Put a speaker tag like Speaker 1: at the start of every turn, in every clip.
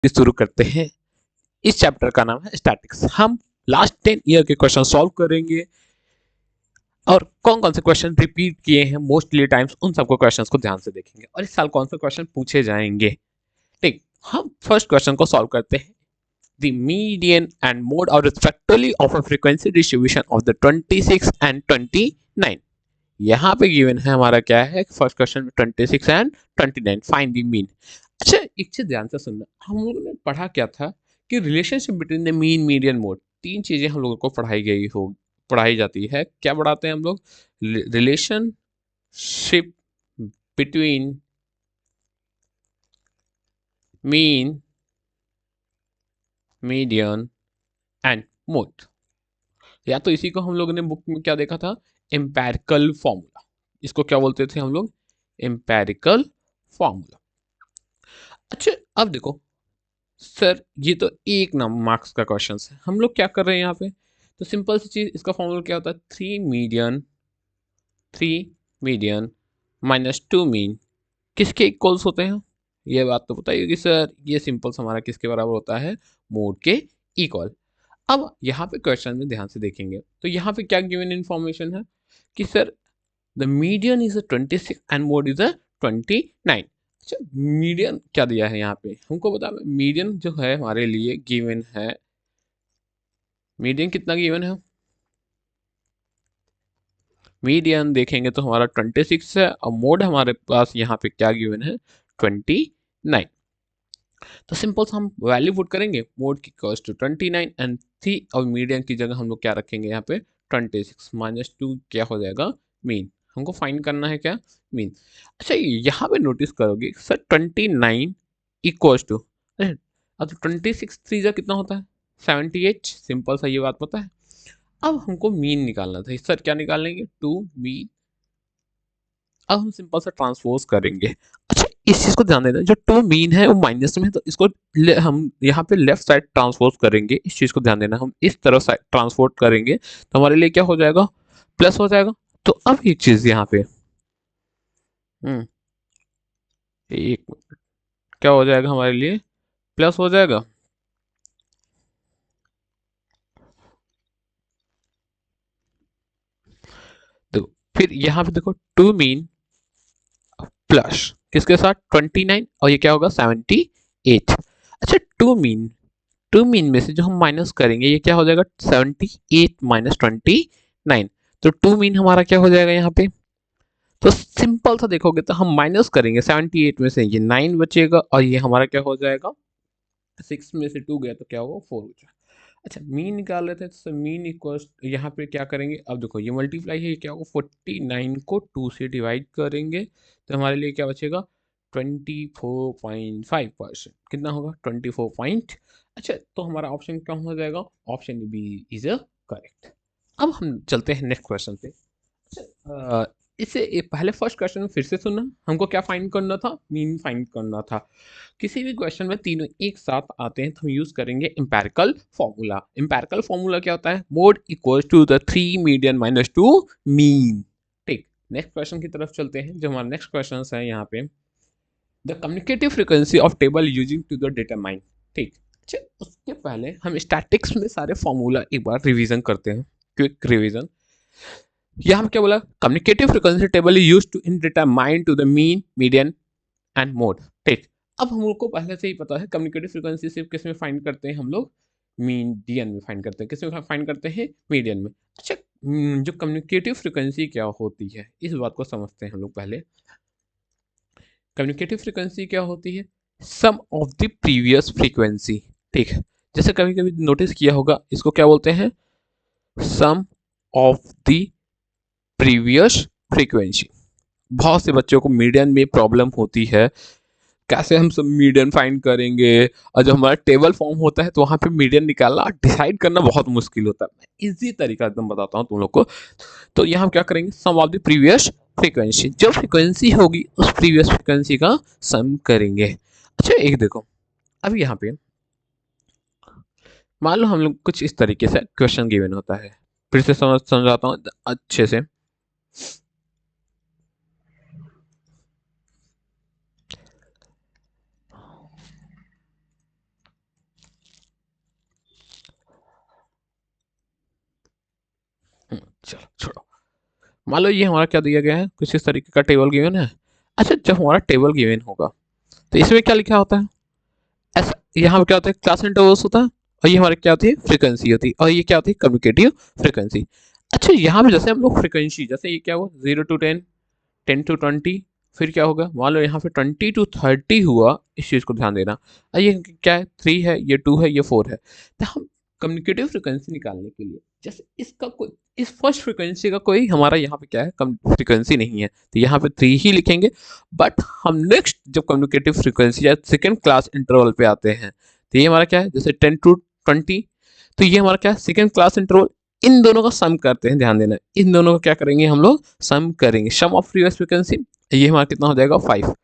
Speaker 1: शुरू करते हैं। इस चैप्टर का नाम है स्टैटिक्स। हम लास्ट 10 ईयर के क्वेश्चन सॉल्व करेंगे और कौन कौन से क्वेश्चन रिपीट किए हैं मोस्टली टाइम्स, उन सबको क्वेश्चंस को ध्यान से देखेंगे और इस साल कौन से क्वेश्चन पूछे जाएंगे। ठीक, हम फर्स्ट क्वेश्चन को सॉल्व करते हैं। The median and mode are respectively of a frequency distribution of the 26 and 29। यहाँ पे गिवन है हमारा क्या है, फर्स्ट क्वेश्चन में 26 एंड 29, फाइंड द मीन। अच्छा, एक चीज ध्यान से सुनना, हम लोगों ने पढ़ा क्या था कि relationship between the mean, median, mode, तीन चीजें हम लोगों को पढ़ाई जाती है। क्या पढ़ाते हैं हम लोग? Relationship between mean, median and mode. या तो इसी को हम लोगों ने बुक में क्या देखा था, एम्पेरिकल फॉर्मूला। इसको क्या बोलते थे हम लोग? Empirical formula. अच्छा, अब देखो सर, ये तो एक नंबर मार्क्स का क्वेश्चन है, हम लोग क्या कर रहे हैं यहाँ पे? तो सिंपल सी चीज, इसका फॉर्मूला क्या होता है? Three median minus two mean किसके इक्वल्स होते हैं? ये बात तो बताइए कि सर ये सिंपल हमारा किसके बराबर होता है? मोड के इक्वल। अब यहाँ पे क्वेश्चन में ध्यान से देखेंगे तो यहाँ पे क्या गिवन इन्फॉर्मेशन है कि sir the median is a 26 and mode is a 29। अच्छा, मीडियन क्या दिया है यहाँ पे हमको बता। मीडियन जो है हमारे लिए गिवन है, मीडियन कितना गिवन है? मीडियन देखेंगे तो हमारा 26 है और मोड हमारे पास यहाँ पे क्या गिवन है? 29। तो सिंपल हम वैल्यू पुट करेंगे, मोड की कॉस्ट टू 29 एंड थी, और मीडियन की जगह हम लोग क्या रखेंगे यहाँ पे? 26 माइनस टू क्या हो जाएगा? मीन। हमको फाइंड करना है क्या? मीन। अच्छा, यहाँ पे नोटिस करोगे सर 29 इक्वल्स टू, अब 26 थ्री जा कितना होता है? 78। सिंपल सा ये बात पता है। अब हमको मीन निकालना था सर, क्या निकालेंगे? To mean. अब हम सिंपल सा ट्रांसपोज करेंगे। अच्छा, इस चीज को ध्यान देना, जो टू मीन है वो माइनस में है तो इसको हम यहाँ पे लेफ्ट साइड ट्रांसपोज करेंगे। इस चीज को ध्यान देना, हम इस तरफ साइड ट्रांसपोर्ट करेंगे तो हमारे लिए क्या हो जाएगा? प्लस हो जाएगा। तो अब एक चीज यहाँ पे एक क्या हो जाएगा हमारे लिए? प्लस हो जाएगा। देखो फिर यहाँ पे देखो, टू मीन प्लस किसके साथ? 29, और ये क्या होगा? 78। अच्छा, टू मीन में से जो हम माइनस करेंगे ये क्या हो जाएगा? 78 माइनस 29। तो टू मीन हमारा क्या हो जाएगा यहाँ पे? तो सिंपल सा देखोगे तो हम माइनस करेंगे 78 में से, ये 9 बचेगा और ये हमारा क्या हो जाएगा? 6 में से 2 गया तो क्या होगा? 4 हो जाएगा। अच्छा, मीन निकाल रहे थे तो मीन इक्वल्स यहाँ पे क्या करेंगे? अब देखो ये मल्टीप्लाई है, ये क्या होगा? 49 को 2 से डिवाइड करेंगे तो हमारे लिए क्या बचेगा? 24.5%। कितना होगा? 24 पॉइंट। अच्छा, तो हमारा ऑप्शन क्या हो जाएगा? Option b is a correct. अब हम चलते हैं नेक्स्ट क्वेश्चन पे। अच्छा, इससे पहले फर्स्ट क्वेश्चन में फिर से सुनना, हमको क्या फाइंड करना था? मीन फाइंड करना था। किसी भी क्वेश्चन में तीनों एक साथ आते हैं तो हम यूज करेंगे इंपेरिकल फॉर्मूला। इंपेरिकल फॉर्मूला क्या होता है? Mode equals to the three median minus two mean. ठीक, नेक्स्ट क्वेश्चन की तरफ चलते हैं। जो हमारा नेक्स्ट क्वेश्चन है यहाँ पे, the communicative frequency of table using to the determine. ठीक, अच्छा उसके पहले हम स्टैटिक्स में सारे फॉर्मूला एक बार रिवीजन करते हैं, क्विक रिवीजन। यहाँ हम क्या बोला? Communicative frequency table is used to in determine to the mean, median and mode. ठीक, अब हम लोग को पहले से ही पता है कम्युनिकेटिव फ्रीक्वेंसी सिर्फ किस में फाइंड करते हैं हम लोग? मीडियन में फाइंड करते हैं। किस में फाइंड करते हैं? मीडियन में। अच्छा, जो कम्युनिकेटिव फ्रीक्वेंसी क्या होती है इस बात को समझते हैं हम लोग पहले। कम्युनिकेटिव फ्रीक्वेंसी क्या होती है? सम ऑफ द प्रीवियस फ्रीक्वेंसी। ठीक है, जैसे कभी कभी नोटिस किया होगा, इसको क्या बोलते हैं? सम ऑफ द प्रीवियस फ्रीक्वेंसी। बहुत से बच्चों को मीडियन में प्रॉब्लम होती है, कैसे हम सब मीडियन फाइंड करेंगे, और जब हमारा टेबल फॉर्म होता है तो वहां पे मीडियन निकालना डिसाइड करना बहुत मुश्किल होता है। मैं इजी तरीका एकदम बताता हूँ तुम लोग को। तो यहाँ हम क्या करेंगे? सम ऑफ द प्रीवियस फ्रीक्वेंसी, जो फ्रीक्वेंसी होगी उस प्रीवियस फ्रीक्वेंसी का सम करेंगे। अच्छा, एक देखो, अब यहाँ पे मान लो हम लोग कुछ इस तरीके से क्वेश्चन गिवन होता है। फिर से समझाता हूँ अच्छे से। मान लो ये हमारा क्या दिया गया है, कुछ इस तरीके का टेबल गिवन है। अच्छा, जब हमारा टेबल गिवन होगा तो इसमें क्या लिखा होता है, ऐसा यहाँ पे क्या होता है, क्लास इंटरवल्स होता है, और ये हमारे क्या होती है, फ्रीक्वेंसी होती है, और ये क्या होती है, कम्युनिकेटिव फ्रीक्वेंसी। अच्छा, यहाँ पे जैसे हम लोग फ्रीक्वेंसी, जैसे ये क्या हुआ 0 to 10, 10 to 20, फिर क्या होगा, मान लो यहाँ पे 20 to 30 हुआ, इस चीज़ को ध्यान देना। ये क्या है, 3 है, ये 2 है, ये 4 है। तो हम कम्युनिकेटिव फ्रिक्वेंसी निकालने के लिए, जैसे इसका कोई, इस फर्स्ट फ्रिक्वेंसी का कोई हमारा यहाँ पे क्या है, कम फ्रिक्वेंसी नहीं है, तो यहाँ पे 3 ही लिखेंगे। बट हम नेक्स्ट जब कम्युनिकेटिव फ्रिक्वेंसी या सेकेंड क्लास इंटरवल पे आते हैं, तो ये हमारा क्या है, जैसे 10 to 20, तो ये हमारा क्या है, सेकेंड क्लास इंटरवल। इन दोनों का सम करते हैं, ध्यान देना, इन दोनों का क्या करेंगे हम लोग, सम करेंगे, सम ऑफ प्रीवियस फ्रीक्वेंसी, ये हमारा कितना हो जाएगा 5।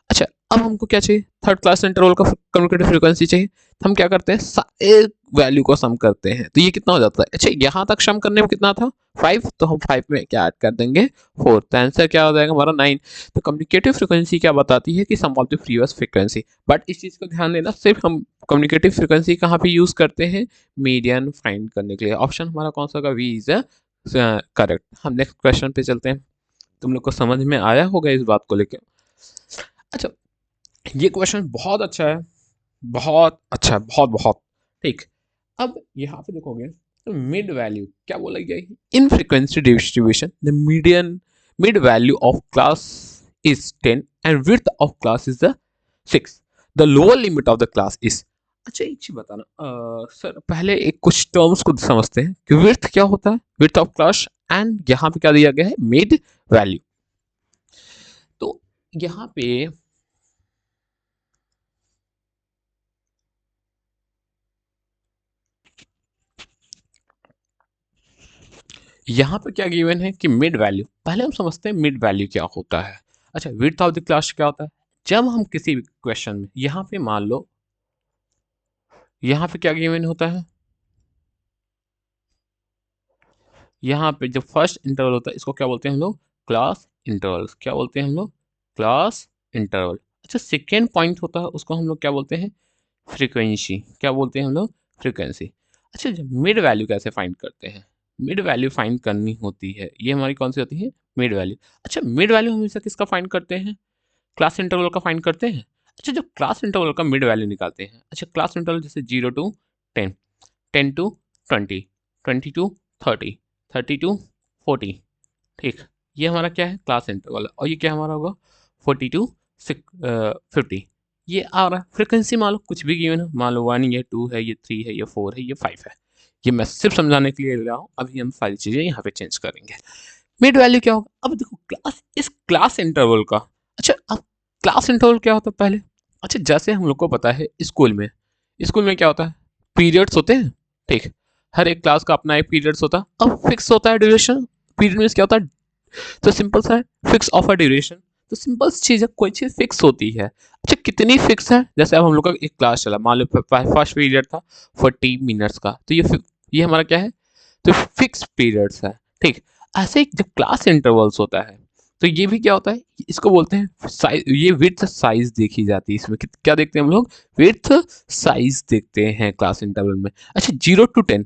Speaker 1: अच्छा, अब हमको क्या चाहिए, थर्ड क्लास इंटरवल का कम्युनिकेटिव फ्रीक्वेंसी चाहिए, तो हम क्या करते हैं, एक वैल्यू को सम करते हैं, तो ये कितना हो जाता है, अच्छा यहाँ तक सम करने में कितना था 5, तो हम 5 में क्या ऐड कर देंगे 4, तो आंसर क्या हो जाएगा हमारा 9। तो कम्युनिकेटिव फ्रीक्वेंसी क्या बताती है कि sum of the previous frequency. But इस चीज़ को ध्यान देना, सिर्फ हम कम्युनिकेटिव फ्रीक्वेंसी कहाँ पे यूज़ करते हैं, मीडियन फाइंड करने के लिए। ऑप्शन हमारा कौन सा होगा, वी इज करेक्ट। हम नेक्स्ट क्वेश्चन पे चलते हैं। तुम लोग को समझ में आया होगा इस बात को लेकर। अच्छा, ये क्वेश्चन बहुत अच्छा है, बहुत अच्छा है, बहुत बहुत ठीक। अब यहाँ पे देखोगे तो मिड वैल्यू क्या बोला गया है, in frequency distribution the median mid value of class is 10 and width of class is the 6, the lower limit of the class is. अच्छा, एक चीज बताना सर, पहले एक कुछ टर्म्स को समझते हैं कि विड्थ क्या होता है, विड्थ ऑफ क्लास, एंड यहाँ पे क्या दिया गया है, मिड वैल्यू। तो यहाँ पे यहाँ पे क्या गिवन है कि मिड वैल्यू, पहले हम समझते हैं मिड वैल्यू क्या होता है। अच्छा, विड्थ ऑफ द क्लास क्या होता है, जब हम किसी भी क्वेश्चन में यहाँ पे मान लो, यहाँ पे क्या गिवन होता है, यहाँ पे जब फर्स्ट इंटरवल होता है इसको क्या बोलते हैं हम लोग, क्लास इंटरवल। क्या बोलते हैं हम लोग, क्लास इंटरवल। अच्छा, सेकेंड पॉइंट होता है उसको हम लोग क्या बोलते हैं, फ्रीक्वेंसी। क्या बोलते हैं हम लोग, फ्रीक्वेंसी। अच्छा, जब मिड वैल्यू कैसे फाइंड करते हैं, मिड वैल्यू फाइंड करनी होती है, ये हमारी कौन सी होती है, मिड वैल्यू। अच्छा, मिड वैल्यू हमेशा किसका फाइंड करते हैं, क्लास इंटरवल का फाइंड करते हैं। अच्छा, जब क्लास इंटरवल का मिड वैल्यू निकालते हैं, अच्छा क्लास इंटरवल जैसे 0 to 10, 10 to 20, 20 to 30, 30 to 40, ठीक, ये हमारा क्या है, क्लास इंटरवल। और ये क्या हमारा होगा 40 to 50, ये आ रहा है। फ्रिक्वेंसी मान लो कुछ भी गिवन है, मान लो 1, ये 2 है, ये 3 है, ये 4 है, ये 5 है। ये मैं सिर्फ समझाने के लिए ले रहा हूँ, अभी हम सारी चीज़ें यहाँ पे चेंज करेंगे। मिड वैल्यू क्या होगा, अब देखो क्लास, इस क्लास इंटरवल का। अच्छा, अब क्लास इंटरवल क्या होता है पहले, अच्छा जैसे हम लोग को पता है स्कूल में क्या होता है, पीरियड्स होते हैं, ठीक, हर एक क्लास का अपना एक पीरियड्स होता है, अब फिक्स होता है ड्यूरेशन। पीरियड में क्या होता है, तो सिंपल सा है, फिक्स ऑफ अ ड्यूरेशन। तो सिंपल चीज़ है, कोई चीज़ फिक्स होती है। अच्छा, कितनी फिक्स है, जैसे अब हम लोग का एक क्लास चला, मान लो फर्स्ट पीरियड था 40 मिनट्स का, तो ये हमारा क्या है, तो फिक्स पीरियड्स है, ठीक। ऐसे ही जब क्लास इंटरवल्स होता है, तो ये भी क्या होता है, इसको बोलते हैं साइज, ये विड्थ साइज देखी जाती है इसमें। क्या देखते हैं हम लोग, विड्थ साइज देखते हैं क्लास इंटरवल में। अच्छा, 0 to 10,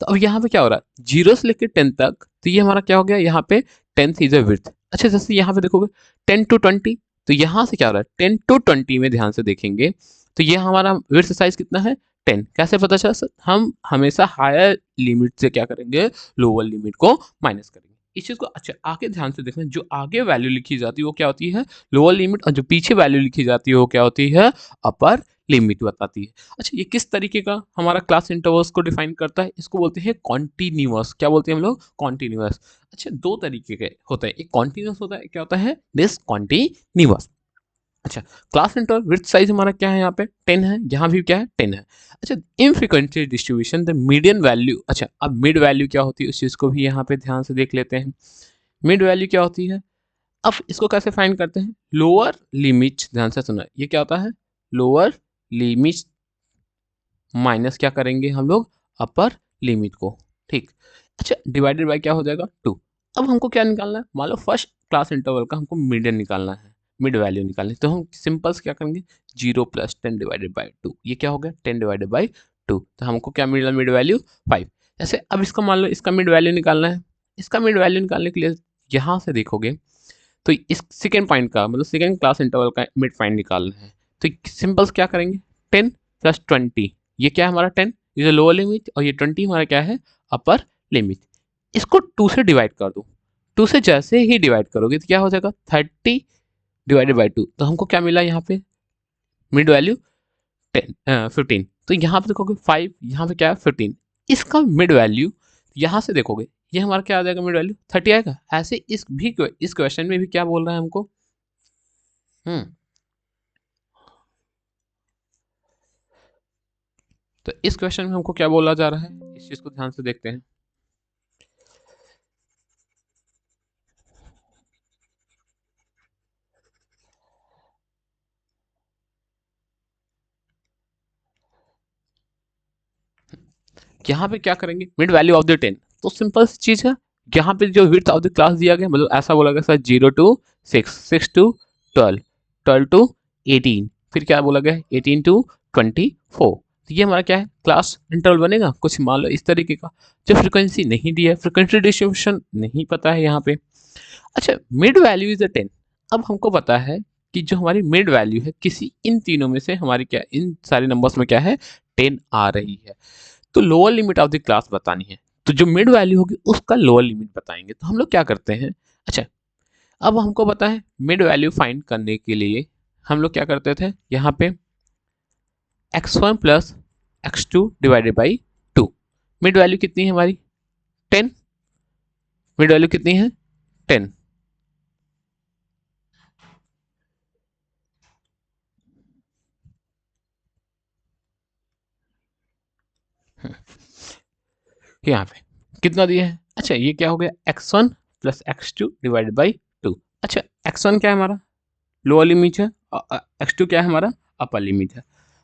Speaker 1: तो अब यहाँ पे क्या हो रहा है, 0 से लेकर 10 तक, तो ये हमारा क्या हो गया, यहाँ पे 10th इज अ विड्थ। अच्छा, जैसे यहाँ पे देखोगे 10 to 20, तो यहाँ से क्या हो रहा है, 10 to 20 में ध्यान से देखेंगे, तो ये हमारा विड्थ साइज कितना है, 10। कैसे पता चला सर, हम हमेशा हायर लिमिट से क्या करेंगे, लोअर लिमिट को माइनस करेंगे। इस चीज़ को अच्छा आगे ध्यान से देखना, जो आगे वैल्यू लिखी जाती है वो क्या होती है, लोअर लिमिट, और जो पीछे वैल्यू लिखी जाती है वो क्या होती है, अपर लिमिट बताती है। अच्छा, ये किस तरीके का हमारा क्लास इंटरवल्स को डिफाइन करता है, इसको बोलते हैं कॉन्टिन्यूअस। क्या बोलते हैं हम लोग, कॉन्टिन्यूअस। अच्छा, दो तरीके के होते हैं, एक कॉन्टिन्यूअस होता है, क्या होता है, डिसकॉन्टिन्यूअस। अच्छा, क्लास इंटरवल विड्थ साइज हमारा क्या है, यहाँ पे 10 है, यहाँ भी क्या है 10 है। अच्छा, in frequency distribution the median value. अच्छा, अब मिड वैल्यू क्या होती है उस चीज़ को भी यहाँ पे ध्यान से देख लेते हैं। मिड वैल्यू क्या होती है, अब इसको कैसे फाइंड करते हैं, लोअर लिमिट, ध्यान से सुना, ये क्या होता है, लोअर लिमिट माइनस क्या करेंगे हम लोग, अपर लिमिट को, ठीक। अच्छा, डिवाइडेड बाय क्या हो जाएगा 2। अब हमको क्या निकालना है, मान लो फर्स्ट क्लास इंटरवल का हमको मीडियन निकालना है, मिड वैल्यू निकालनी है, तो हम सिंपल से क्या करेंगे, 0 + 10 / 2, ये क्या हो गया 10 / 2, तो हमको क्या मिला, मिड वैल्यू 5। जैसे अब इसका मान लो, इसका मिड वैल्यू निकालना है, इसका मिड वैल्यू निकालने के लिए यहाँ से देखोगे तो इस सेकेंड पॉइंट का मतलब सेकेंड क्लास इंटरवल का मिड पॉइंट निकालना है। तो सिंपल्स क्या करेंगे, 10 प्लस 20, ये क्या है हमारा 10 इज लोअर लिमिट और ये 20 हमारा क्या है अपर लिमिट। इसको 2 से डिवाइड कर दो, 2 से जैसे ही डिवाइड करोगे तो क्या हो जाएगा 30 डिवाइडेड बाई 2। तो हमको क्या मिला यहाँ पे मिड वैल्यू 15। तो यहाँ पे देखोगे 5, यहाँ पे क्या है 15, इसका मिड वैल्यू यहाँ से देखोगे ये हमारा क्या आ जाएगा मिड वैल्यू 30 आएगा। ऐसे इस क्वेश्चन में भी क्या बोल रहा है हमको, तो इस क्वेश्चन में हमको क्या बोला जा रहा है, इस चीज को ध्यान से देखते हैं। यहाँ पे क्या करेंगे मिड वैल्यू ऑफ द 10, तो सिंपल सी चीज है, यहाँ पे जो विड्थ ऑफ द क्लास दिया गया मतलब ऐसा बोला गया सर 0 to 6, 6 to 12, 12 to 18, फिर क्या बोला गया 18 to 24। तो ये हमारा क्या है क्लास इंटरवल बनेगा कुछ मान लो इस तरीके का। जो फ्रिक्वेंसी नहीं दी है, फ्रिक्वेंसी डिस्ट्रीब्यूशन नहीं पता है यहाँ पे। अच्छा मिड वैल्यू इज अ 10, अब हमको पता है कि जो हमारी मिड वैल्यू है किसी इन तीनों में से हमारी क्या इन सारे नंबर्स में क्या है 10 आ रही है। तो lower limit of the class बतानी है, तो जो मिड वैल्यू होगी उसका लोअर लिमिट बताएंगे। तो हम लोग क्या करते हैं, अच्छा अब हमको पता है मिड वैल्यू फाइंड करने के लिए हम लोग क्या करते थे, यहाँ पे x1 plus x2 divided by 2। Mid value कितनी है हमारी 10, मिड वैल्यू कितनी है 10। यहाँ पे कितना दिया है, अच्छा ये क्या हो गया x1 plus x2 divided by 2। अच्छा x1 क्या है हमारा लोअर लिमिट है, x2 क्या है हमारा अपर लिमिट है।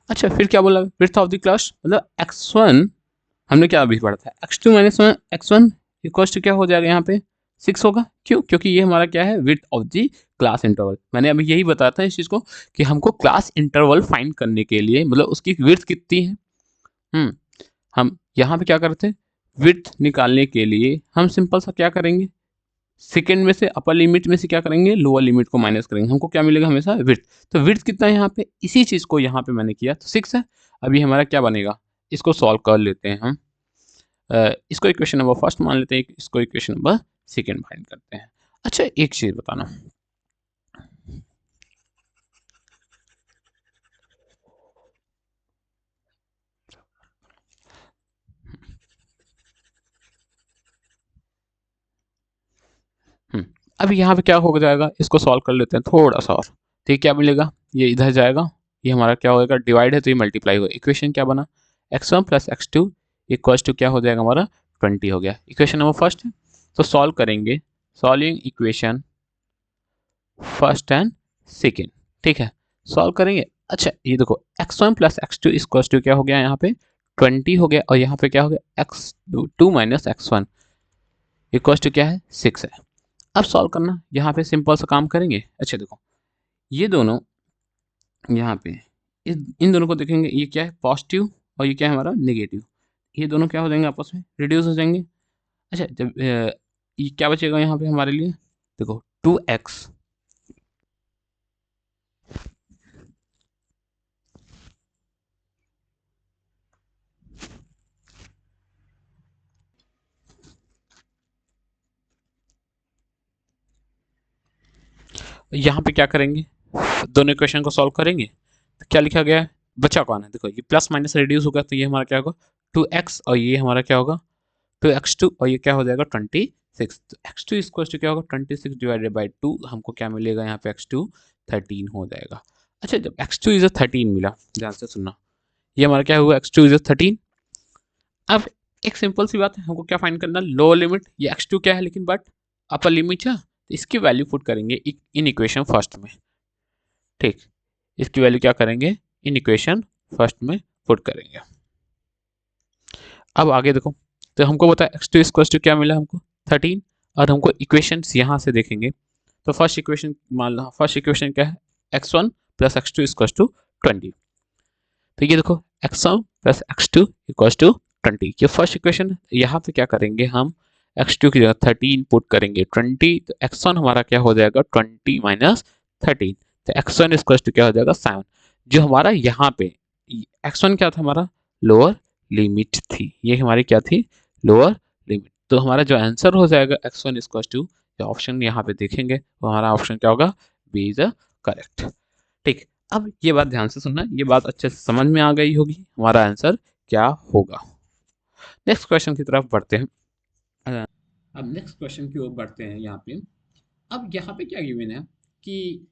Speaker 1: अच्छा फिर क्या बोला विड्थ ऑफ द क्लास मतलब x1 हमने क्या अभी पढ़ा था x2 minus x1 equal to क्या हो जाएगा यहाँ पे 6 होगा। क्यों, क्योंकि ये हमारा क्या है width of the class interval. मैंने अभी यही बताया था इस चीज़ को कि हमको क्लास इंटरवल फाइंड करने के लिए मतलब उसकी विड्थ कितनी है, हम यहाँ पे क्या करते हैं विड्थ निकालने के लिए हम सिंपल सा क्या करेंगे सेकेंड में से अपर लिमिट में से क्या करेंगे लोअर लिमिट को माइनस करेंगे, हमको क्या मिलेगा हमेशा विड्थ। तो विड्थ कितना है यहाँ पे, इसी चीज़ को यहाँ पे मैंने किया तो 6 है। अभी हमारा क्या बनेगा, इसको सॉल्व कर लेते हैं हम। इसको इक्वेशन नंबर फर्स्ट मान लेते हैं, इसको इक्वेशन नंबर सेकेंड फाइंड करते हैं। अच्छा एक चीज़ बताना, अभी यहाँ पे क्या हो जाएगा इसको सॉल्व कर लेते हैं थोड़ा सा और। ठीक क्या मिलेगा, ये इधर जाएगा, ये हमारा क्या होगा डिवाइड है तो ये मल्टीप्लाई होगा। इक्वेशन क्या बना x1 plus x2 equals to क्या हो जाएगा हमारा 20 हो गया। इक्वेशन नंबर फर्स्ट है तो सॉल्व करेंगे, solving equation first and second. ठीक है सॉल्व करेंगे। अच्छा ये देखो x1 plus x2 equals to क्या हो गया यहाँ पे 20 हो गया और यहाँ पे क्या हो गया x2 minus x1 equals to क्या है 6 है। अब सॉल्व करना यहाँ पे सिंपल सा काम करेंगे। अच्छा देखो ये दोनों यहाँ पे इन दोनों को देखेंगे, ये क्या है पॉजिटिव और ये क्या है हमारा नेगेटिव, ये दोनों क्या हो जाएंगे आपस में रिड्यूस हो जाएंगे। अच्छा जब ये क्या बचेगा यहाँ पे हमारे लिए, देखो 2x यहाँ पे क्या करेंगे दोनों इक्वेशन को सॉल्व करेंगे तो क्या लिखा गया है बचा कौन है, देखो ये प्लस माइनस रिड्यूस होगा तो ये हमारा क्या होगा 2x और ये हमारा क्या होगा 2x2 और ये क्या हो जाएगा 26। तो x2 इक्वल टू क्या होगा 26 डिवाइडेड बाई 2, हमको क्या मिलेगा यहाँ पे x2 13 हो जाएगा। अच्छा जब x2 इज 13 मिला, ध्यान से सुनना, ये हमारा क्या हुआ x2 इज 13। अब एक सिंपल सी बात है हमको क्या फाइंड करना लोअर लिमिट, ये x2 क्या है लेकिन बट अपर लिमिट है तो इसकी वैल्यू पुट करेंगे इन इक्वेशन फर्स्ट में। ठीक इसकी वैल्यू क्या करेंगे इन इक्वेशन फर्स्ट में पुट करेंगे। अब आगे देखो तो हमको पता है x2 इक्वल टू क्या मिला हमको 13 और हमको इक्वेशंस यहाँ से देखेंगे तो फर्स्ट इक्वेशन मान लो, फर्स्ट इक्वेशन क्या है x1 plus x2 equal to 20। तो ये देखो x1 plus x2 equal to 20 ये फर्स्ट इक्वेशन। यहाँ पे क्या करेंगे हम x2 की जगह 13 पुट करेंगे 20, तो x1 हमारा क्या हो जाएगा 20 माइनस 13, तो x1 इक्वल टू क्या हो जाएगा 7। जो हमारा यहाँ पे x1 क्या था हमारा लोअर लिमिट थी, ये हमारी क्या थी लोअर लिमिट। तो हमारा जो आंसर हो जाएगा x1 इक्वल टू, ऑप्शन यहाँ पे देखेंगे तो हमारा ऑप्शन क्या होगा, बी इज अ करेक्ट। ठीक, अब ये बात ध्यान से सुनना, ये बात अच्छे से समझ में आ गई होगी हमारा आंसर क्या होगा। नेक्स्ट क्वेश्चन की तरफ बढ़ते हैं। अब नेक्स्ट क्वेश्चन की ओर बढ़ते हैं यहाँ पे। अब यहाँ पे क्या गिवन है कि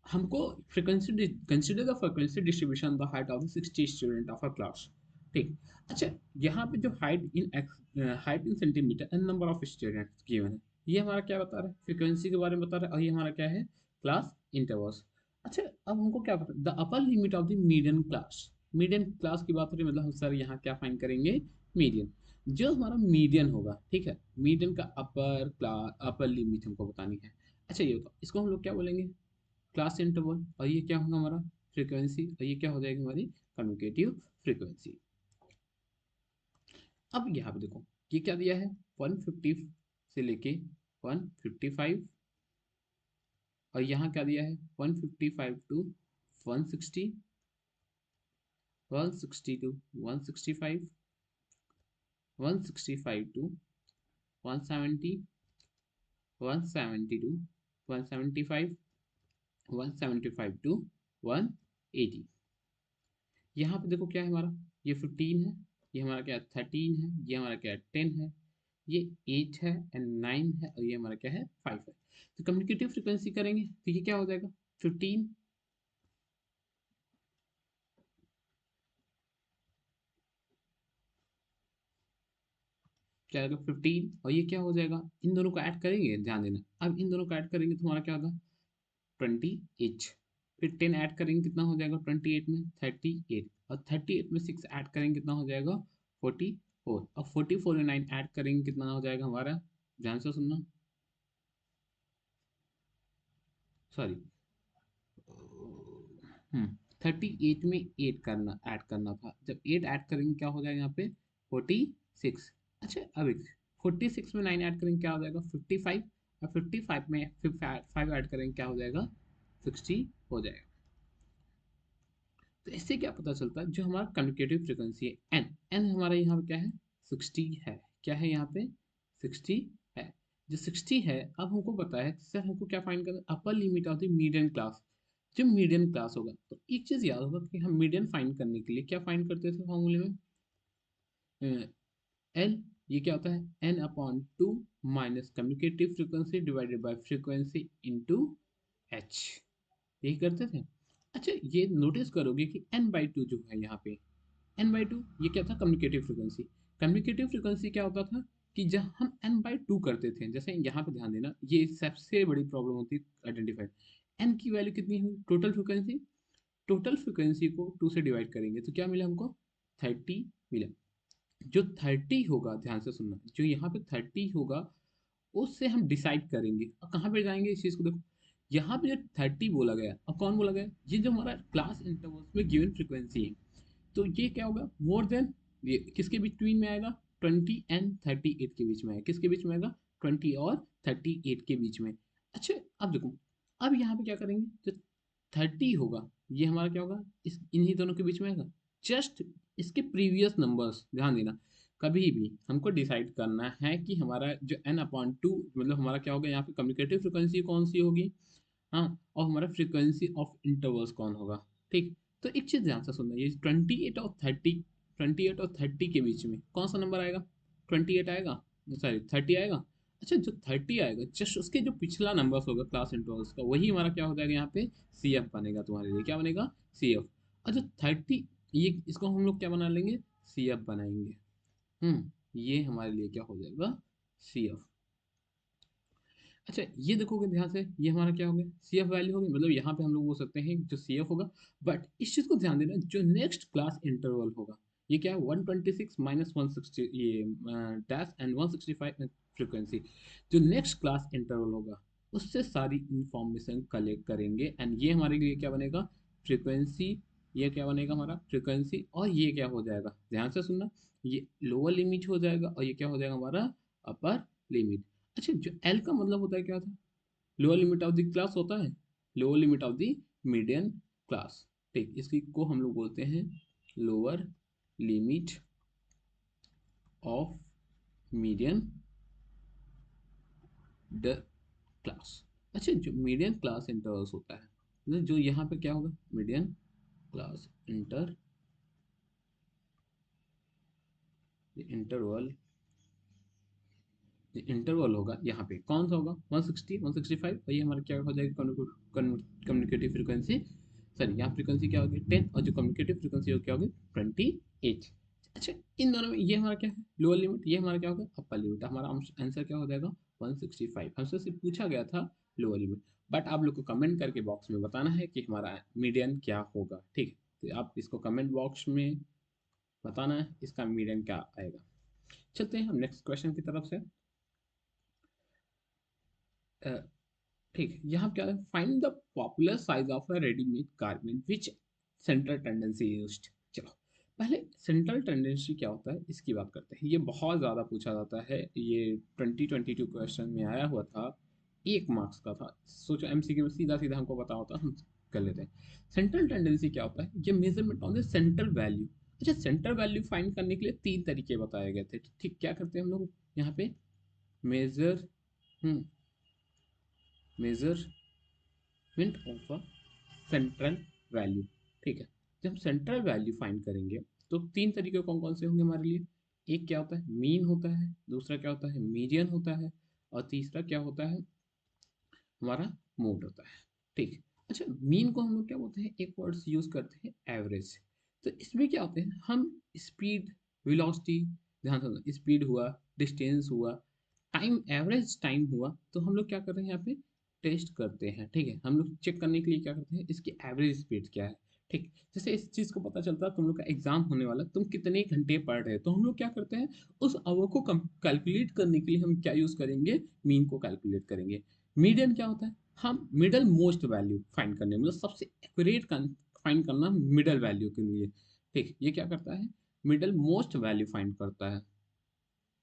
Speaker 1: हमको frequency consider the frequency distribution the height of the 60 student of a class. ठीक, अच्छा यहाँ पे जो height in centimetre and number of students given है, ये हमारा क्या बता रहा है, फ्रीक्वेंसी के बारे में बता रहा है, और ये हमारा क्या है क्लास इंटरवल्स। अच्छा, अब हमको क्या पता, the upper limit of the median class, median class की बात हो रही है, मतलब हम सर यहाँ क्या फाइंड करेंगे, मीडियन। जो हमारा मीडियन होगा, ठीक है, मीडियन का अपर लिमिट हमको बतानी है। अच्छा ये बताओ, इसको हम लोग क्या बोलेंगे, क्लास इंटरवल, और ये क्या होगा हमारा फ्रीक्वेंसी, और ये क्या हो जाएगी हमारी कम्युनिकेटिव फ्रीक्वेंसी। अब यहाँ पे देखो ये क्या दिया है, 150 से लेके 155, और यहाँ क्या दिया है 155 to 160, 160 to 165, 165 to 170, 170 to 175, 175 to 180। यहाँ पे देखो क्या है हमारा, ये 15 है, ये हमारा क्या है 13 है, ये हमारा क्या है 10 है, ये 8 है एंड 9 है, और ये हमारा क्या है 5 है। तो कम्युनिकेटिव फ्रीक्वेंसी करेंगे तो ये क्या हो जाएगा 15, क्या होगा 15, और ये क्या हो जाएगा, इन दोनों को ऐड करेंगे, ध्यान देना, अब इन दोनों को ऐड करेंगे तो हमारा क्या होगा 28, फिर 10 ऐड करेंगे कितना हो जाएगा 28 में 38, और 38 में 6 ऐड करेंगे कितना हो जाएगा 44, और 44 में 9 ऐड करेंगे कितना हो जाएगा हमारा, ध्यान से सुनना, सॉरी 38 में 8 करना ऐड करना था, जब 8 ऐड करेंगे क्या हो जाएगा यहाँ पे 46। अच्छा अब 46 में 9 ऐड करेंगे क्या हो जाएगा 55, और 55 में 5 ऐड करेंगे क्या हो जाएगा 60 हो जाएगा। तो इससे क्या पता चलता है, जो हमारा कम्युनिकेटिव फ्रीक्वेंसी है एन, एन हमारा यहाँ पे क्या है 60 है, क्या है यहाँ पे 60 है। जो 60 है, अब हमको पता है सर हमको क्या फाइंड करना है, upper limit of the median class. जो मीडियन क्लास होगा, तो एक चीज याद होगा कि हम मीडियन फाइंड करने के लिए क्या फाइंड करते थे फॉर्मूले में, एल, ये क्या होता है n upon two minus communicative frequency divided by frequency into h, यही करते थे। अच्छा ये नोटिस करोगे कि n बाई टू जो है यहाँ पे, n बाई टू ये क्या था कम्युनिकेटिव फ्रीक्वेंसी। कम्युनिकेटिव फ्रीक्वेंसी क्या होता था कि जब हम n बाई टू करते थे, जैसे यहाँ पे ध्यान देना, ये सबसे बड़ी प्रॉब्लम होती है आइडेंटिफाई, n की वैल्यू कितनी हुई टोटल फ्रीक्वेंसी, टोटल फ्रीक्वेंसी को 2 से डिवाइड करेंगे तो क्या मिला हमको 30 मिला। जो 30 होगा, ध्यान से सुनना, जो यहाँ पे 30 होगा उससे हम डिसाइड करेंगे, और कहाँ पे जाएंगे इस चीज़ को देखो, यहाँ पे जो 30 बोला गया, अब कौन बोला गया, ये जो हमारा क्लास इंटरवल्स में गिवन फ्रीक्वेंसी है, तो ये क्या होगा मोर देन, ये किसके बिटवीन में आएगा 20 एंड 38 के बीच में आएगा, किसके बीच में आएगा 20 और 38 के बीच में। अच्छा अब देखो, अब यहाँ पे क्या करेंगे, जो 30 होगा ये हमारा क्या होगा इस इन्हीं दोनों के बीच में आएगा, जस्ट इसके प्रीवियस नंबर्स, ध्यान देना, कभी भी हमको डिसाइड करना है कि हमारा जो n अपॉन टू, मतलब हमारा क्या होगा यहाँ पे कम्युनिकेटिव फ्रीक्वेंसी कौन सी होगी, हाँ, और हमारा फ्रीक्वेंसी ऑफ इंटरवल्स कौन होगा। ठीक, तो एक चीज ध्यान से सुनना, ये 28 और 30, 28 और 30 के बीच में कौन सा नंबर आएगा 28 आएगा, सॉरी 30 आएगा। अच्छा जो 30 आएगा जस्ट उसके जो पिछला नंबर होगा क्लास इंटरवल्स का, वही हमारा क्या हो जाएगा यहाँ पे सी एफ बनेगा, तुम्हारे लिए क्या बनेगा सी एफ। और जो 30, ये इसको हम लोग क्या बना लेंगे सी एफ बनाएंगे, ये हमारे लिए क्या हो जाएगा सी एफ। अच्छा ये देखोगे ध्यान से, ये हमारा क्या हो गया सी एफ वैल्यू होगी, मतलब यहाँ पे हम लोग बोल सकते हैं जो सी एफ होगा। बट इस चीज को ध्यान देना, जो नेक्स्ट क्लास इंटरवल होगा ये क्या है 126 माइनस 160, ये डैश एंड 165 फ्रीक्वेंसी, जो नेक्स्ट क्लास इंटरवल होगा उससे सारी इंफॉर्मेशन कलेक्ट करेंगे, एंड ये हमारे लिए क्या बनेगा फ्रीक्वेंसी, ये क्या बनेगा हमारा फ्रीक्वेंसी, और ये क्या हो जाएगा ध्यान से सुनना, ये लोअर लिमिट हो जाएगा, और ये क्या हो जाएगा हमारा अपर लिमिट। अच्छा, जो एल का मतलब होता है क्या था? Lower limit of the class होता है, lower limit of the median class. ठीक, इसकी को हम लोग बोलते हैं lower limit of median the class. अच्छा, जो मीडियन क्लास इंटरवल्स होता है, मतलब जो यहाँ पे क्या होगा, मीडियन क्लास इंटरवल, इंटरवल होगा यहाँ पे कौन सा होगा, 160 165, और ये हमारा क्या हो जाएगा, कम्युनिकेटिव फ्रीक्वेंसी। सॉरी, यहाँ फ्रीक्वेंसी क्या होगी 10, और जो कम्युनिकेटिव फ्रीक्वेंसी क्या होगी 28। अच्छा, इन दोनों में ये हमारा क्या है लोअर लिमिट, ये हमारा क्या होगा अपर लिमिट। हमारा आंसर क्या हो जाएगा 165। हमसे सिर्फ पूछा गया था लोअर लिमिट, बट आप लोग को कमेंट करके बॉक्स में बताना है कि हमारा मीडियन क्या होगा। ठीक है, तो आप इसको कमेंट बॉक्स में बताना है इसका मीडियन क्या आएगा। चलते हैं हम नेक्स्ट क्वेश्चन की तरफ से। अ, ठीक है, यहाँ क्या है, find the popular size of a readymade garment which central tendency used. चलो, पहले सेंट्रल टेंडेंसी क्या होता है इसकी बात करते हैं। ये बहुत ज़्यादा पूछा जाता है, ये 2022 क्वेश्चन में आया हुआ था, 1 मार्क्स का था। सोचो एमसीक्यू में सीधा सीधा हमको पता होता, हम कर लेते हैं। सेंट्रल टेंडेंसी क्या होता है, ये measurement on the central value. अच्छा, सेंट्रल वैल्यू फाइंड करने के लिए 3 तरीके बताए गए थे। ठीक, क्या करते हैं हम लोग यहाँ पे, major measurement of a central value. ठीक है, जब सेंट्रल वैल्यू फाइंड करेंगे तो 3 तरीके कौन कौन से होंगे हमारे लिए। एक क्या होता है मीन होता है, दूसरा क्या होता है मीडियन होता है, और तीसरा क्या होता है हमारा मोड होता है। ठीक, अच्छा, मीन को हम लोग क्या बोलते हैं, एक वर्ड्स यूज करते हैं एवरेज। तो इसमें क्या होते हैं हम स्पीड, वेलोसिटी, ध्यान से स्पीड हुआ, डिस्टेंस हुआ, टाइम, एवरेज टाइम हुआ, तो हम लोग क्या कर रहे हैं यहाँ पे टेस्ट करते हैं। ठीक है, हम लोग चेक करने के लिए क्या करते हैं इसकी एवरेज स्पीड क्या है। ठीक, जैसे इस चीज को पता चलता है तुम लोग का एग्जाम होने वाला, तुम कितने घंटे पढ़ रहे हो, तो हम लोग क्या करते हैं उस आवर को कैलकुलेट करने के लिए हम क्या यूज करेंगे, मीन को कैलकुलेट करेंगे। मीडियन क्या होता है, हम मिडल मोस्ट वैल्यू फाइंड करने, मतलब सबसे एक्यूरेट फाइंड करना मिडल वैल्यू के लिए। ठीक, ये क्या करता है मिडल मोस्ट वैल्यू फाइंड करता है,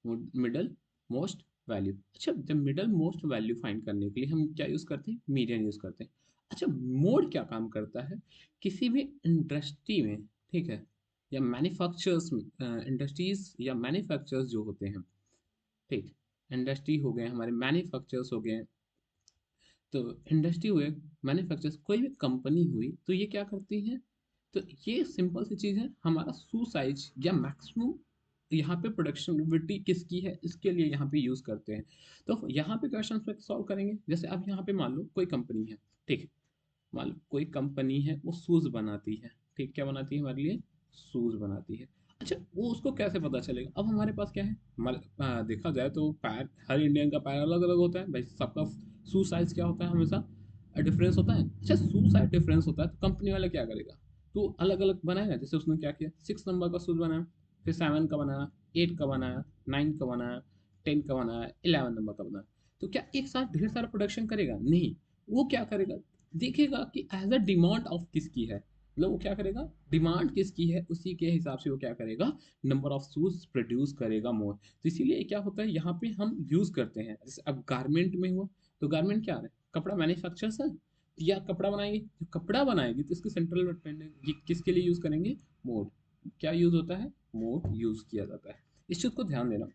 Speaker 1: मिडल मोस्ट वैल्यू। अच्छा, जब मिडल मोस्ट वैल्यू फाइंड करने के लिए हम क्या यूज करते हैं, मीडियन यूज करते हैं। अच्छा, मोड क्या काम करता है, किसी भी इंडस्ट्री में, ठीक है, या मैन्युफैक्चरर्स, इंडस्ट्रीज या मैन्युफैक्चरर्स जो होते हैं, ठीक, इंडस्ट्री हो गए हमारे, मैन्युफैक्चरर्स हो गए, तो इंडस्ट्री हुए, मैन्युफैक्चरर्स, कोई भी कंपनी हुई, तो ये क्या करती है, तो ये सिंपल सी चीज़ है, हमारा शू साइज या मैक्सिमम यहाँ पे प्रोडक्शनबिलिटी किसकी है इसके लिए यहाँ पे यूज़ करते हैं। तो यहाँ पे क्वेश्चन पे सॉल्व करेंगे, जैसे अब यहाँ पे मान लो कोई कंपनी है, ठीक है, मान लो कोई कंपनी है वो शूज़ बनाती है। ठीक, क्या बनाती है हमारे लिए, शूज़ बनाती है। अच्छा, वो उसको कैसे पता चलेगा, अब हमारे पास क्या है, हमारे देखा जाए तो पैर, हर इंडियन का पैर अलग अलग होता है भाई, सबका शू साइज क्या होता है हमेशा डिफरेंस होता है। अच्छा, शू साइज डिफरेंस होता है तो कंपनी वाला क्या करेगा, तो अलग अलग बनाएगा। जैसे उसने क्या किया, 6 नंबर का शूज बनाया, फिर 7 का बनाया, 8 का बनाया, 9 का बनाया, 10 का बनाया, 11 नंबर का बनाया। तो क्या एक साथ ढेर सारा प्रोडक्शन करेगा, नहीं। वो क्या करेगा, देखेगा कि एज अ डिमांड ऑफ किसकी है, मतलब वो क्या करेगा, डिमांड किसकी है उसी के हिसाब से वो क्या करेगा, नंबर ऑफ शूज प्रोड्यूस करेगा मोर। तो इसीलिए क्या होता है यहाँ पे हम यूज करते हैं, जैसे अब गारमेंट में हुआ, तो गारमेंट क्या है, कपड़ा मैन्युफैक्चर है, या कपड़ा बनाएगी, जो कपड़ा बनाएगी तो इसके सेंट्रल किसके लिए यूज करेंगे, मोड। क्या यूज होता है, मोड यूज किया जाता है। इस चीज को ध्यान देना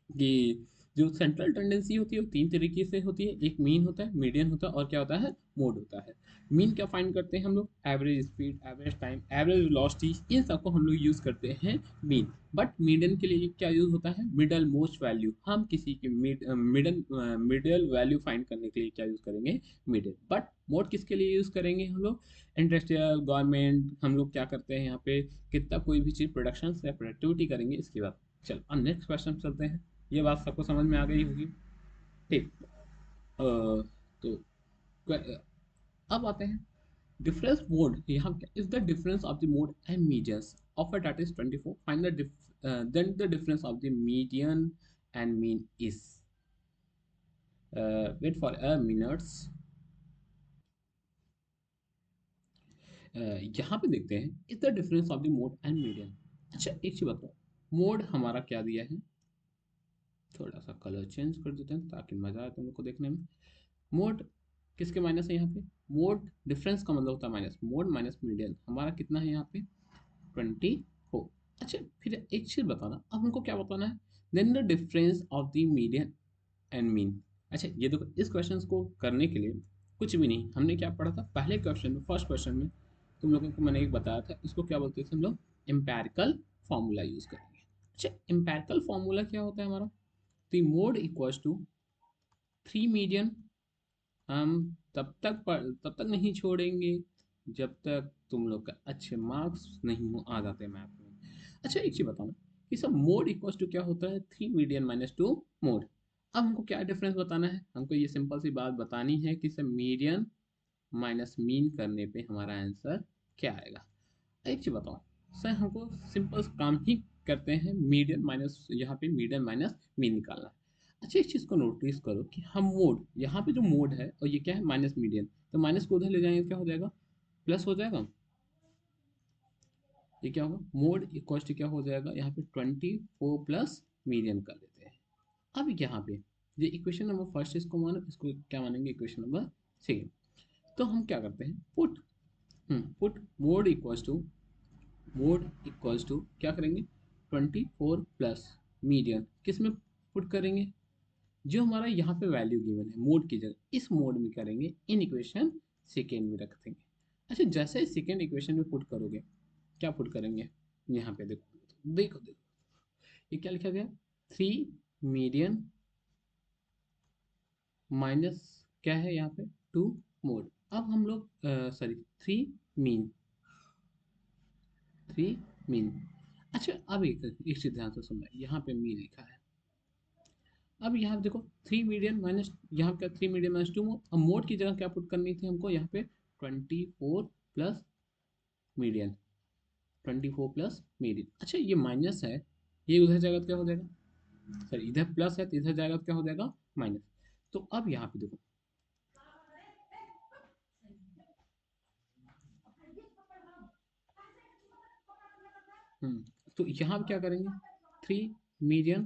Speaker 1: कि जो सेंट्रल टेंडेंसी होती है वो 3 तरीके से होती है, एक मीन होता है, मीडियन होता है, और क्या होता है मोड होता है। मीन क्या फाइंड करते हैं हम लोग, average speed, average time, average velocity, इन सबको हम लोग यूज करते हैं मीन। बट मीडियन के लिए क्या यूज होता है, मिडल मोस्ट वैल्यू, हम किसी की मिडल वैल्यू फाइंड करने के लिए क्या यूज करेंगे, मिडिल। बट मोड किसके लिए यूज करेंगे हम लोग, इंडस्ट्रियल, गवर्नमेंट, हम लोग क्या करते हैं यहाँ पे कितना कोई भी चीज प्रोडक्शन या प्रोडक्टिविटी करेंगे इसके बाद। चलो अब नेक्स्ट क्वेश्चन चलते हैं, ये बात सबको समझ में आ गई होगी। ठीक, तो अब आते हैं डिफरेंस मोड, यहाँ क्या is the difference of the mode and medians of a data is 24, find the then the difference of the median and mean is, wait for a minutes. यहाँ पे देखते हैं is the difference of the mode and median. अच्छा, एक चीज बताओ, mode हमारा क्या दिया है, थोड़ा सा कलर चेंज कर देते हैं ताकि मज़ा आए तुम लोग को देखने में। मोड किसके माइनस है यहाँ पे? मोड डिफरेंस का मतलब होता है माइनस, मोड माइनस मीडियन हमारा कितना है यहाँ पे? 24। अच्छा फिर एक चीज़ बताना, अब हमको क्या बताना है? Then the difference of the median and mean. अच्छा ये देखो, इस क्वेश्चन को करने के लिए कुछ भी नहीं, हमने क्या पढ़ा था पहले क्वेश्चन में, फर्स्ट क्वेश्चन में तुम लोगों को मैंने एक बताया था, इसको क्या बोलते थे हम लोग? एम्पेरिकल फॉर्मूला यूज करेंगे। अच्छा एम्पेरिकल फॉर्मूला क्या होता है हमारा? The mode equals to 3 median. हम तब तक नहीं छोड़ेंगे जब तक तुम लोग का अच्छे मार्क्स नहीं आ जाते मैथ में। अच्छा एक चीज बताओ कि सब मोड इक्वल्स टू क्या होता है? 3 मीडियन - 2 मोड। अब हमको क्या डिफरेंस बताना है? हमको ये सिंपल सी बात बतानी है कि सब मीडियन माइनस मीन करने पे हमारा आंसर क्या आएगा। एक चीज बताओ सर, हमको सिंपल काम ही करते हैं, मीडियन माइनस, यहाँ पे मीडियन माइनस मीन निकालना है। अच्छा इस चीज को नोटिस करो कि हम मोड, यहाँ पे जो मोड है और ये क्या है? माइनस मीडियन, तो माइनस को उधर ले जाएंगे क्या हो जाएगा? प्लस हो जाएगा। ये क्या होगा? मोड इक्वल टू क्या हो जाएगा यहाँ पे? 24 प्लस मीडियन कर देते हैं। अब यहाँ पे ये इक्वेशन नंबर फर्स्ट, इसको मानो, इसको क्या मानेंगे? Equation number second. तो हम क्या करते हैं? पुट मोड इक्वल्स टू क्या करेंगे? 24 प्लस मीडियन किस में पुट करेंगे? जो हमारा यहाँ पे वैल्यू गिवन है मोड की जगह, इस मोड में करेंगे, इन इक्वेशन सेकेंड में रख देंगे। अच्छा जैसे ही सेकेंड इक्वेशन में पुट करोगे, क्या पुट करेंगे? यहाँ पे देखो देखो देखो, ये क्या लिखा गया? 3 मीडियन माइनस क्या है यहाँ पे? 2 मोड। अब हम लोग सॉरी, मीन 3 मीन। अच्छा अब एक चीज ध्यान से सुनना, यहाँ पे मीन लिखा है। अब यहाँ पे देखो 3 मीडियन माइनस, यहाँ क्या? 3 मीडियन - 2 मोड। अब मोड की जगह क्या पुट करनी थी हमको यहाँ पे? 24 प्लस मीडियन, 24 प्लस मीडियन। अच्छा ये माइनस है, ये उधर जाएगा तो क्या हो जाएगा? सॉरी इधर प्लस है तो इधर जाएगा तो क्या हो जाएगा? माइनस। तो अब यहाँ पे देखो, तो यहाँ पे क्या करेंगे? 3 मीडियन,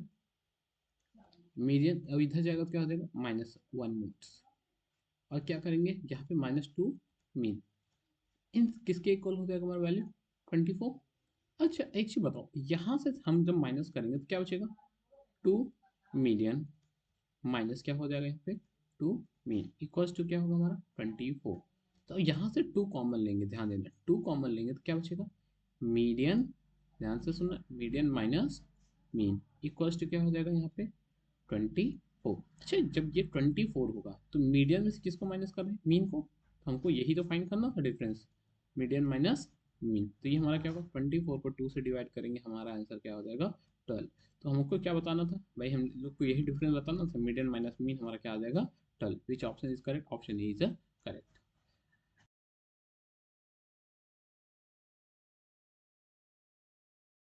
Speaker 1: अब इधर जाएगा तो क्या हो जाएगा? -1 मोड्स। और क्या करेंगे यहाँ पे? -2 मीन। इन किसके इक्वल हो जाएगा हमारा वैल्यू? 24। अच्छा एक चीज बताओ, यहाँ से हम जब माइनस करेंगे तो क्या बचेगा? 2 मीडियन माइनस क्या हो जाएगा यहाँ पे? 2 मीन इक्वल्स टू क्या होगा हमारा? 24। तो यहाँ से 2 कॉमन लेंगे, ध्यान देना 2 कॉमन लेंगे तो क्या बचेगा? मीडियन, ध्यान से सुनना, median minus mean equals to क्या हो जाएगा यहाँ पे? 24। अच्छा जब ये 24 होगा तो मीडियन में से किसको माइनस कर रहे हैं? मीन को। तो हमको यही तो फाइंड करना था डिफरेंस, मीडियन माइनस मीन। तो ये हमारा क्या होगा? 24 को 2 से डिवाइड करेंगे, हमारा आंसर क्या हो जाएगा? 12। तो हमको क्या बताना था भाई? हम लोग को यही डिफरेंस बताना था, मीडियन माइनस मीन हमारा क्या आ जाएगा? 12। Which option is correct? Option A is correct.